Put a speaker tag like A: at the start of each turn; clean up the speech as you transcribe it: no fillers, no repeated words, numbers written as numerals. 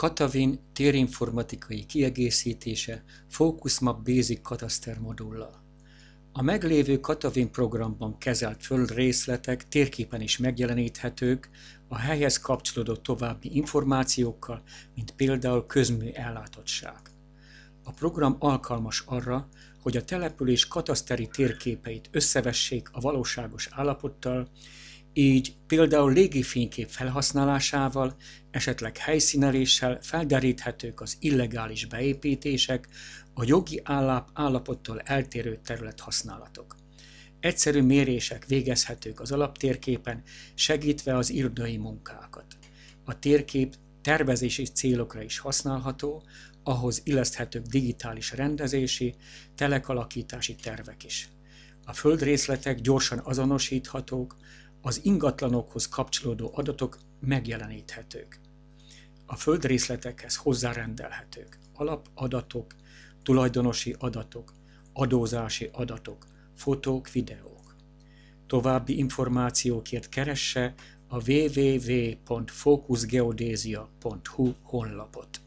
A: Katavin térinformatikai kiegészítése FocusMap Basic Kataster modullal. A meglévő Katavin programban kezelt földrészletek térképen is megjeleníthetők a helyhez kapcsolódó további információkkal, mint például közmű ellátottság. A program alkalmas arra, hogy a település kataszteri térképeit összevessék a valóságos állapottal, így például légifénykép felhasználásával, esetleg helyszíneléssel felderíthetők az illegális beépítések, a jogi állapottól eltérő területhasználatok. Egyszerű mérések végezhetők az alaptérképen, segítve az irodai munkákat. A térkép tervezési célokra is használható, ahhoz illeszthetők digitális rendezési, telekalakítási tervek is. A földrészletek gyorsan azonosíthatók, az ingatlanokhoz kapcsolódó adatok megjeleníthetők. A földrészletekhez hozzárendelhetők alapadatok, tulajdonosi adatok, adózási adatok, fotók, videók. További információkért keresse a www.focusgeodesia.hu honlapot.